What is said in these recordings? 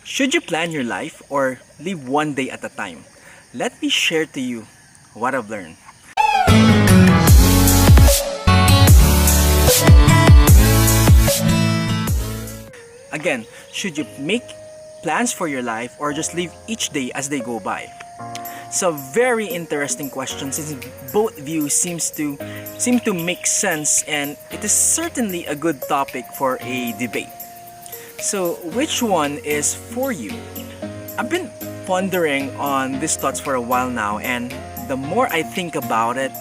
Should you plan your life or live one day at a time? Let me share to you what I've learned. Again, should you make plans for your life or just live each day as they go by? It's a very interesting question since both views seem to make sense, and it is certainly a good topic for a debate. So which one is for you? I've been pondering on these thoughts for a while now, and the more I think about it,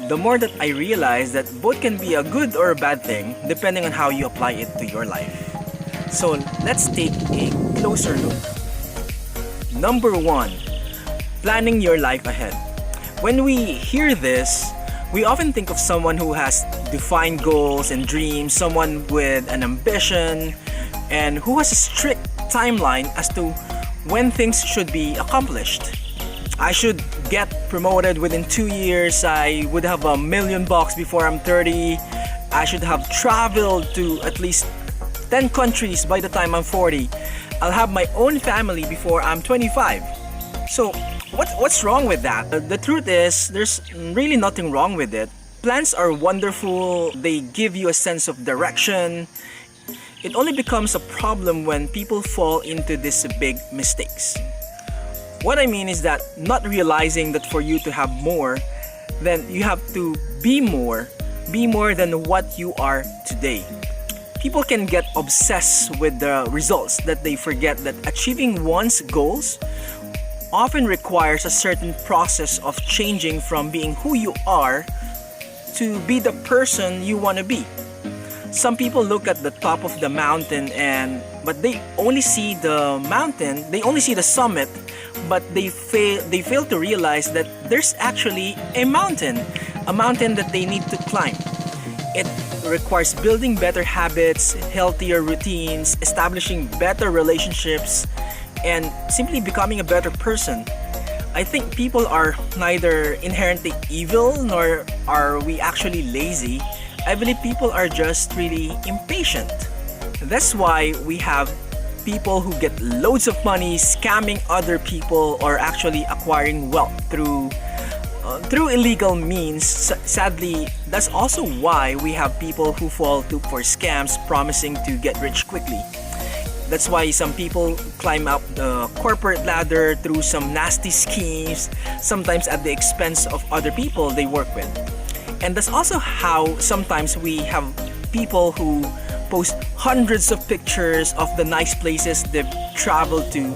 the more that I realize that both can be a good or a bad thing depending on how you apply it to your life. So let's take a closer look. Number 1, planning your life ahead. When we hear this, we often think of someone who has defined goals and dreams, someone with an ambition, and who has a strict timeline as to when things should be accomplished. I should get promoted within 2 years. I would have $1 million before I'm 30. I should have traveled to at least 10 countries by the time I'm 40. I'll have my own family before I'm 25. So what's wrong with that? The truth is, there's really nothing wrong with it. Plans are wonderful. They give you a sense of direction. It only becomes a problem when people fall into these big mistakes. What I mean is that not realizing that for you to have more, then you have to be more than what you are today. People can get obsessed with the results that they forget that achieving one's goals often requires a certain process of changing from being who you are to be the person you want to be. Some people look at the top of the mountain but they only see the mountain, they only see the summit, but they fail to realize that there's actually a mountain that they need to climb. It requires building better habits, healthier routines, establishing better relationships, and simply becoming a better person. I think people are neither inherently evil nor are we actually lazy. I believe people are just really impatient. That's why we have people who get loads of money scamming other people or actually acquiring wealth through illegal means. Sadly, that's also why we have people who fall for scams promising to get rich quickly. That's why some people climb up the corporate ladder through some nasty schemes, sometimes at the expense of other people they work with. And that's also how sometimes we have people who post hundreds of pictures of the nice places they've traveled to,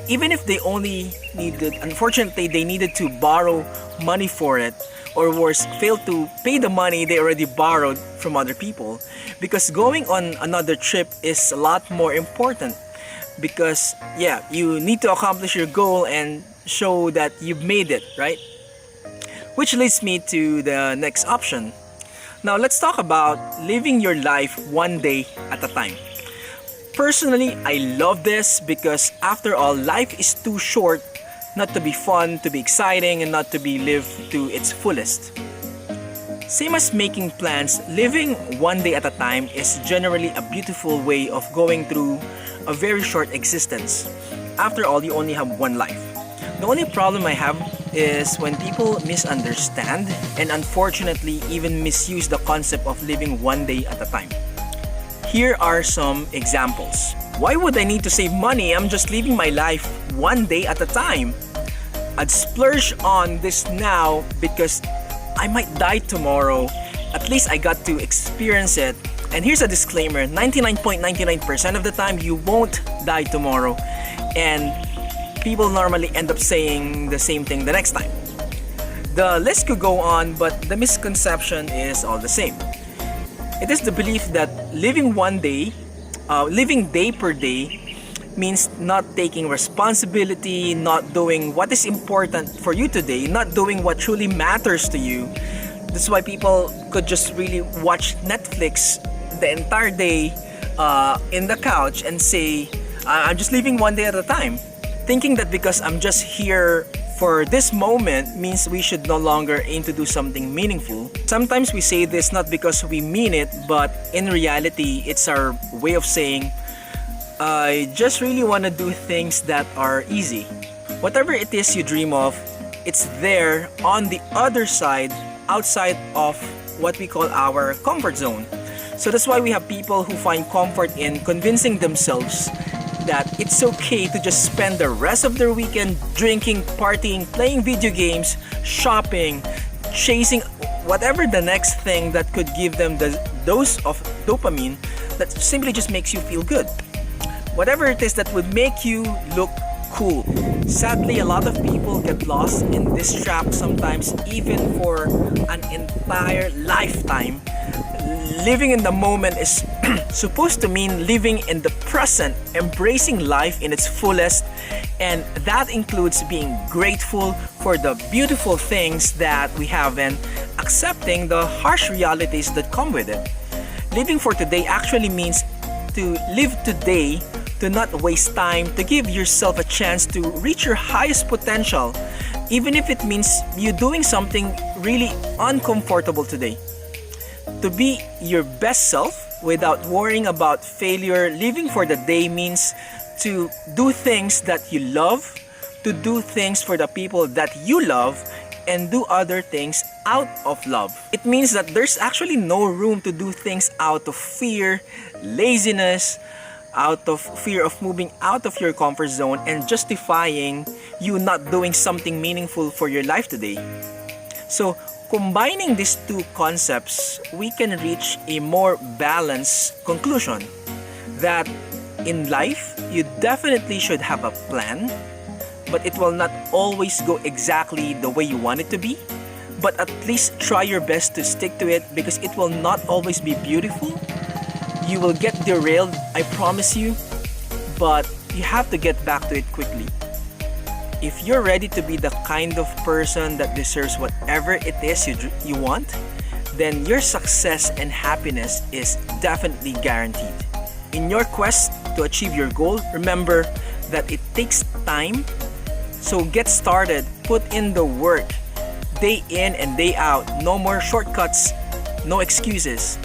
even if they only needed to borrow money for it, or worse, failed to pay the money they already borrowed from other people. Because going on another trip is a lot more important, because you need to accomplish your goal and show that you've made it, right? Which leads me to the next option. Now let's talk about living your life one day at a time. Personally, I love this because after all, life is too short not to be fun, to be exciting, and not to be lived to its fullest. Same as making plans, living one day at a time is generally a beautiful way of going through a very short existence. After all, you only have one life. The only problem I have is when people misunderstand and unfortunately even misuse the concept of living one day at a time. Here are some examples. Why would I need to save money? I'm just living my life one day at a time. I'd splurge on this now because I might die tomorrow. At least I got to experience it. And here's a disclaimer, 99.99% of the time you won't die tomorrow. And people normally end up saying the same thing the next time. The list could go on, but the misconception is all the same. It is the belief that living day per day means not taking responsibility, not doing what is important for you today, not doing what truly matters to you. That's why people could just really watch Netflix the entire day in the couch and say, I'm just living one day at a time, thinking that because I'm just here for this moment means we should no longer aim to do something meaningful. Sometimes we say this not because we mean it, but in reality, it's our way of saying I just really want to do things that are easy. Whatever it is you dream of, it's there on the other side, outside of what we call our comfort zone. So that's why we have people who find comfort in convincing themselves that it's okay to just spend the rest of their weekend drinking, partying, playing video games, shopping, chasing whatever the next thing that could give them the dose of dopamine that simply just makes you feel good. Whatever it is that would make you look cool. Sadly, a lot of people get lost in this trap sometimes, even for an entire lifetime. Living in the moment is supposed to mean living in the present, embracing life in its fullest, and that includes being grateful for the beautiful things that we have and accepting the harsh realities that come with it. Living for today actually means to live today, to not waste time, to give yourself a chance to reach your highest potential, even if it means you doing something really uncomfortable today. To be your best self without worrying about failure, living for the day means to do things that you love, to do things for the people that you love, and do other things out of love. It means that there's actually no room to do things out of fear, laziness, out of fear of moving out of your comfort zone and justifying you not doing something meaningful for your life today. So, combining these two concepts, we can reach a more balanced conclusion that in life, you definitely should have a plan, but it will not always go exactly the way you want it to be. But at least try your best to stick to it, because it will not always be beautiful. You will get derailed, I promise you, but you have to get back to it quickly. If you're ready to be the kind of person that deserves whatever it is you want, then your success and happiness is definitely guaranteed. In your quest to achieve your goal, remember that it takes time. So get started, put in the work, day in and day out. No more shortcuts, no excuses.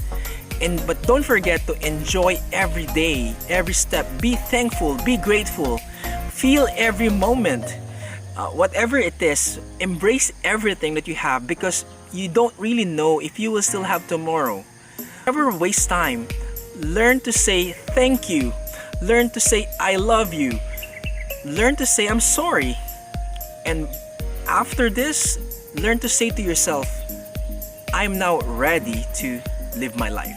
But don't forget to enjoy every day, every step. Be thankful, be grateful, feel every moment. Whatever it is, embrace everything that you have, because you don't really know if you will still have tomorrow. Never waste time. Learn to say thank you. Learn to say I love you. Learn to say I'm sorry. And after this, learn to say to yourself, I'm now ready to live my life.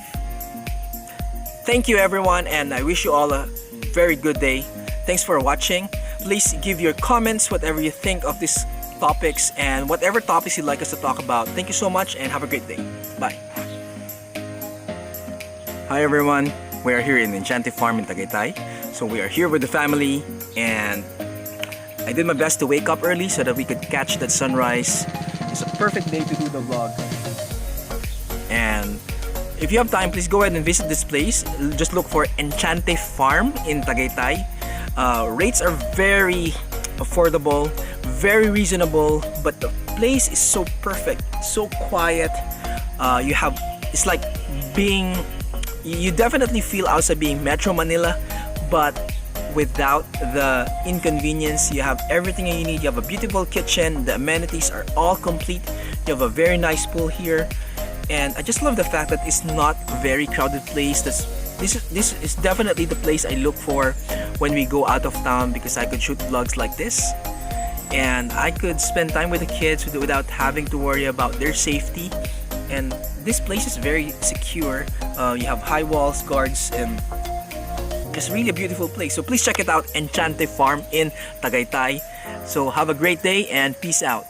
Thank you everyone, and I wish you all a very good day. Thanks for watching. Please give your comments, whatever you think of these topics and whatever topics you'd like us to talk about. Thank you so much and have a great day. Bye. Hi everyone, we are here in Enchanted Farm in Tagaytay. So we are here with the family, and I did my best to wake up early so that we could catch that sunrise. It's a perfect day to do the vlog. And if you have time, please go ahead and visit this place. Just look for Enchanted Farm in Tagaytay. Rates are very affordable, very reasonable, but the place is so perfect, so quiet. It's like being, you definitely feel outside being Metro Manila, but without the inconvenience. You have everything you need. You have a beautiful kitchen. The amenities are all complete. You have a very nice pool here. And I just love the fact that it's not a very crowded place. This is definitely the place I look for when we go out of town, because I could shoot vlogs like this and I could spend time with the kids without having to worry about their safety. And this place is very secure. You have high walls, guards, and just really a beautiful place. So please check it out, Enchanted Farm in Tagaytay. So have a great day and peace out.